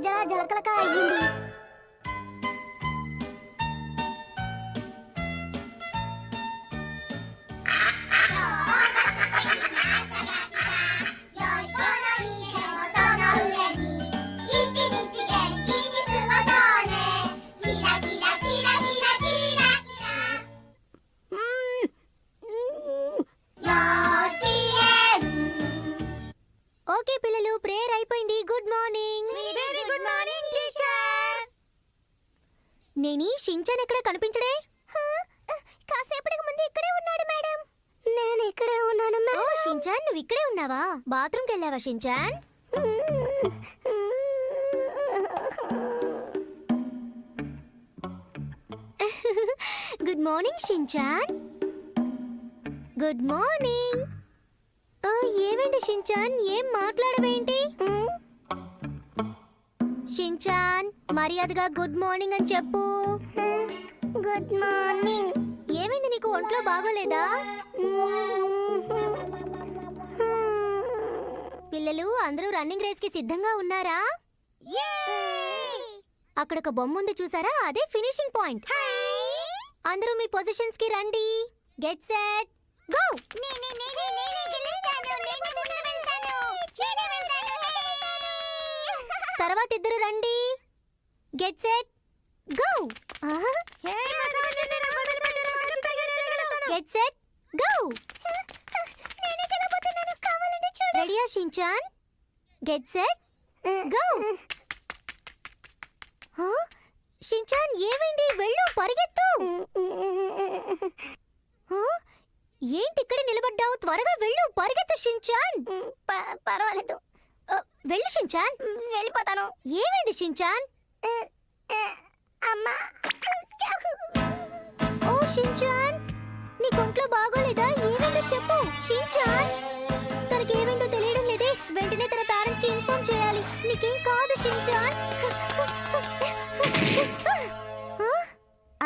జల జలకలక అయ్యింది. ఓకే పిల్లలు, ప్రేయర్ అయిపోయింది. Good morning. Very good morning teacher. నేనీ షించాన్ ఎక్కడ కనిపించడే? కాసేపటికి ముందు ఇక్కడే ఉన్నాడు మేడం. నేను ఇక్కడే ఉన్నాను మేడం. ఓ షించాన్, నువ్వు ఇక్కడే ఉన్నావా? బాత్రూమ్కి వెళ్ళావా Shinchan? Good morning Shinchan. Good morning. ఏమైంది షించాన్, ఏం మాట్లాడవేంటి? షించాన్, మర్యాదగా గుడ్ మార్నింగ్ అని చెప్పు. Good morning. ఏమైంది, నీకు ఒంట్లో బాగోలేదా? పిల్లలు అందరూ రన్నింగ్ రేస్ కి సిద్ధంగా ఉన్నారా? అక్కడ ఒక బొమ్మ ఉంది చూసారా, అదే ఫినిషింగ్ పాయింట్. అందరూ మీ పొజిషన్స్ కి రండి. Get set go. తర్వాత ఇద్దరు రండి. Get set go. Get set go. రెడీయా Shinchan? Get set go. Shinchan, ఏమైంది? వెళ్ళు, పరిగెత్తు. ఏంటి ఇక్కడ నిలబడ్డావు? త్వరగా వెళ్ళు, పరిగెత్తు షించాన్. పర్వాలేదు, వెళ్ళు షించాన్. వెళ్ళిపోతాను. ఏమైంది షించాన్? అమ్మా. ఓ షించాన్, నీ ఒంట్లో బాగోలేదా? ఏమైందో చెప్పు షించాన్. తనకి ఏమైందో తెలియడం లేదే. వెంటనే తన పేరెంట్స్ కి ఇన్ఫార్మ్ చేయాలి. నీకేం కాదు షించాన్.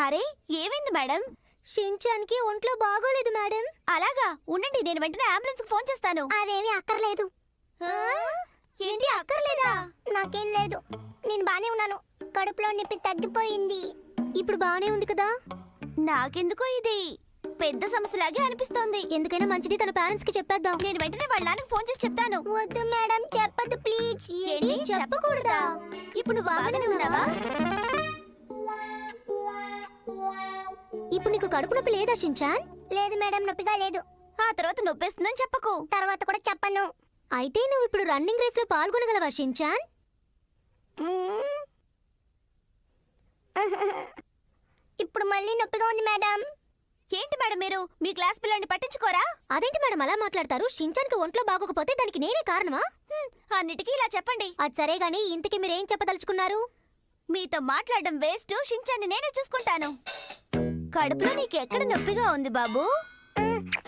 అరే, ఏమైంది మేడం? షించాన్ కి ఒంట్లో బాగోలేదు మేడం. అలాగా, ఉండండి, నేను వెంటనే అంబులెన్స్ ఫోన్ చేస్తాను. అదేమీ అక్కర్లేదు. ఏంటి అక్కర్లేదా? నాకేం లేదు, నేను బానే ఉన్నాను. కడుపులో నొప్పి తగ్గిపోయింది. ఇప్పుడు బానే ఉంది కదా? నాకెందుకో ఇది పెద్ద సమస్యలాగే అనిపిస్తోంది. ఎందుకైనా మంచిది, తన పేరెంట్స్ కి చెప్పేద్దాం. నేను వెంటనే వాళ్ళ నాన్నకి ఫోన్ చేసి చెప్తాను. వద్దు మేడం, చెప్పదు ప్లీజ్. ఏంటి చెప్పకూడదా? ఇప్పుడు నువ్వు బాగానే ఉన్నావా? ఇప్పుడు నీకు కడుపు నొప్పి లేదా షించాన్? లేదు మేడం, నొప్పిగా లేదు. ఆ తర్వాత నొప్పేస్తుందని చెప్పకు. తర్వాత కూడా చెప్పను. అయితే నువ్వు ఇప్పుడు రన్నింగ్ రేస్ లో పాల్గొనగలవా షించాన్? ఇప్పుడు మళ్ళీ నొప్పిగా ఉంది మేడం. ఏంటి మేడం, మీరు మీ క్లాస్ పిల్లల్ని పట్టించుకోరా? అదేంటి మేడం అలా మాట్లాడతారు? షించాన్ కి ఒంట్లో బాగోకపోతే దానికి నేనే కారణమా? అన్నిటికీ ఇలా చెప్పండి. అది సరే గానీ ఇంతకీ మీరేం చెప్పదలుచుకున్నారు? మీతో మాట్లాడడం వేస్ట్. షించాన్ని నేనే చూసుకుంటాను. కడుపులో నీకు ఎక్కడ నొప్పిగా ఉంది బాబు?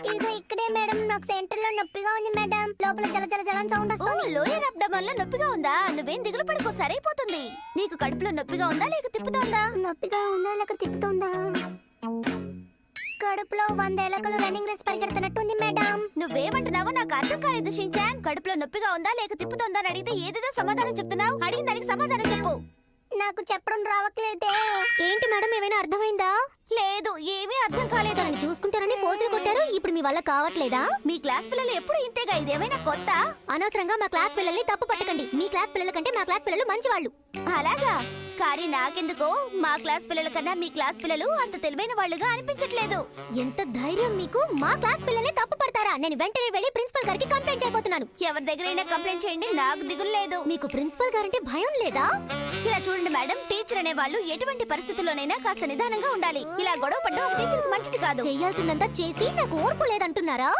ఇదిగో ఇక్కడే మేడం, నాకు సెంటర్ లో నొప్పిగా ఉంది మేడం. లోపల జల జల జల సౌండ్ వస్తుంది. లోయర్ అబ్డమన్ లో నొప్పిగా ఉందా? నువ్వేం దిగులు పడుకో, సరైపోతుంది. నీకు కడుపులో నొప్పిగా ఉందా లేక తిప్పుతోందా? నొప్పిగా ఉందా లేక తిప్పుతోందా? కడుపులో 100 ఎలకలు రన్నింగ్ రేస్ పరిగెడుతున్నట్టుంది మేడం. నువ్వేమంటున్నావో నాకు అర్థం కాలేదు షించాన్. కడుపులో నొప్పిగా ఉందా లేక తిప్పుతోందా అని అడిగితే ఏదేదో సమాధానం చెప్తున్నావు. అడిగిన దానికి సమాధానం చెప్పు. నాకు చెప్పడం రావట్లేదే. ఏంటి మేడం, ఏమైనా అర్థమైందా? లేదు, ఏమీ అర్థం కాలేదు. తనని చూసుకుంటారని పోజులు కొట్టారు, ఇప్పుడు మీ వల్ల కావట్లేదా? మీ క్లాస్ పిల్లలు ఎప్పుడు ఇంతేగా, ఇదేమైనా కొత్త? అనవసరంగా మా క్లాస్ పిల్లల్ని తప్పు పట్టకండి. మీ క్లాస్ పిల్లల కంటే మా క్లాస్ పిల్లలు మంచివాళ్ళు. అలాగా? కానీ నాకెందుకో మా క్లాస్ పిల్లల కన్నా మీ క్లాస్ పిల్లలు అంత తెలివైన వాళ్ళుగా అనిపించట్లేదు. ఎంత ధైర్యం మీకు? మా క్లాస్ పిల్లల్ని తప్పు పడతారా? నేను వెంటనే వెళ్ళి ప్రిన్సిపల్ గారికి కంప్లైంట్ చేయబోతున్నాను. ఎవరి దగ్గరైనా కంప్లైంట్ చేయండి, నాకు దిగులు లేదు. మీకు ప్రిన్సిపల్ గారంటే భయం లేదా? ఇలా చూడండి మేడం, టీచర్ అనే వాళ్ళు ఎటువంటి పరిస్థితుల్లోనైనా కాస్త నిదానంగా ఉండాలి. ఇలా గొడవ పడ్డం ఒక టీచర్ కి మంచిది కాదు. చేయాల్సిందంతా చేసి నాకు ఓర్పు లేదంటున్నారా?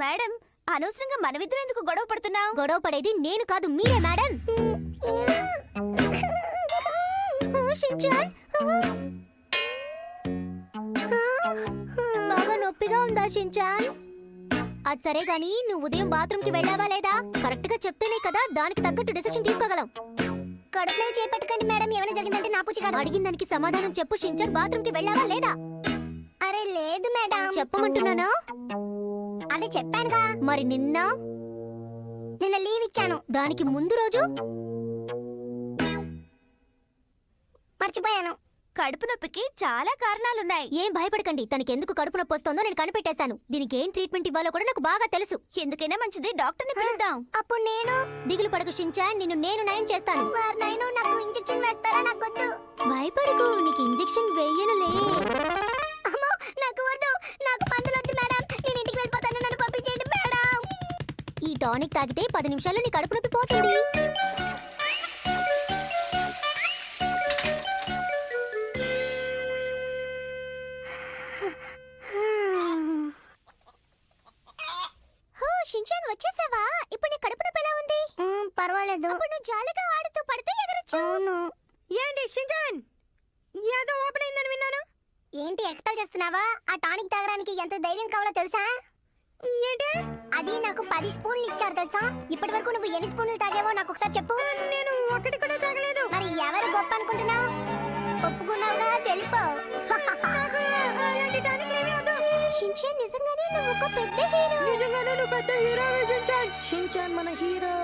మేడం, అనవసరంగా మనమిద్దరం ఎందుకు గొడవ పడుతున్నావు? గొడవ పడేది నేను కాదు, మీరే మేడం. షించాన్, బాగా నొప్పిగా ఉందా షించాన్? అది సరే గానీ నువ్వు ఉదయం బాత్రూమ్ కి వెళ్ళావా లేదా? కరెక్ట్ గా చెప్తేనే కదా దానికి తగ్గట్టు డిసిషన్ తీసుకోగలం. కడుపు మీద చేపెట్టకండి మేడం, ఏమైనా జరిగిందంటే నా పూచి కాదు. అడిగిన దానికి సమాధానం చెప్పు షించాన్. బాత్రూమ్ కి వెళ్ళావా లేదా? అరే లేదు మేడం. చెప్పమంటున్నానా? అదే చెప్పానుగా. మరి నిన్న నిన్న లీవ్ ఇచ్చాను. దానికి ముందు రోజు మర్చిపోయాను. కడుపు నొప్పికి చాలా కారణాలున్నాయి. ఏం భయపడకండి, తనకి ఎందుకు కడుపు నొప్పి వస్తుందో నేను కనిపెట్టేశాను. దీనికి ఏం ట్రీట్మెంట్ ఇవ్వాలో కూడా నాకు బాగా తెలుసు. ఎందుకైనా మంచిది డాక్టర్ని పిలుద్దాం. అప్పుడు నేను దిగులు పడకు షించాన్, నేను నయం చేస్తాను. నాకు ఇంజెక్షన్ వేస్తారా? నాకొద్దు. భయపడకు, నీకు ఇంజెక్షన్ వేయనులే. అమ్మో, నాకు వద్దు. నాకు మందులొద్దు మేడం. నేను ఇంటికి వెళ్ళిపోతాను. నన్ను పంపించేయండి మేడం. ఈ టానిక్ తాగితే 10 నిమిషాల్లో నీ కడుపు నొప్పి పోతుంది. షించాన్ వచ్చేసావా? ఇప్పుడు నీ కడుపు నొప్పి ఎలా ఉంది? పర్వాలేదు. అప్పుడు నువ్వు జాలిగా ఆడుతూ పడుతూ ఎగరొచ్చు. ఏంటి షించాన్, ఏదో ఓపెన్ అయిందని విన్నాను. ఏంటి ఎక్స్ట్రా చేస్తున్నావా? ఆ టానిక్ తాగడానికి ఎంత ధైర్యం కావాలో తెలుసా? ఏంటి? అది నాకు 10 స్పూన్లు ఇచ్చారు తెలుసా? ఇప్పటి వరకు నువ్వు ఎన్ని స్పూన్లు తాగావో నాకు ఒకసారి చెప్పు. నేను ఒకటి కూడా తాగలేదు. మరి ఎవరు గొప్ప అనుకుంటున్నావు? ఒప్పుకున్నావుగా, తెలుపో. నాకు అలాంటి టానిక్ ఏమీ వద్దు. షించాన్, నిజంగానే నువ్వు ఒక పెద్ద హీరో. నిజంగానే నువ్వు పెద్ద హీరో షించాన్. షించాన్ మన హీరో.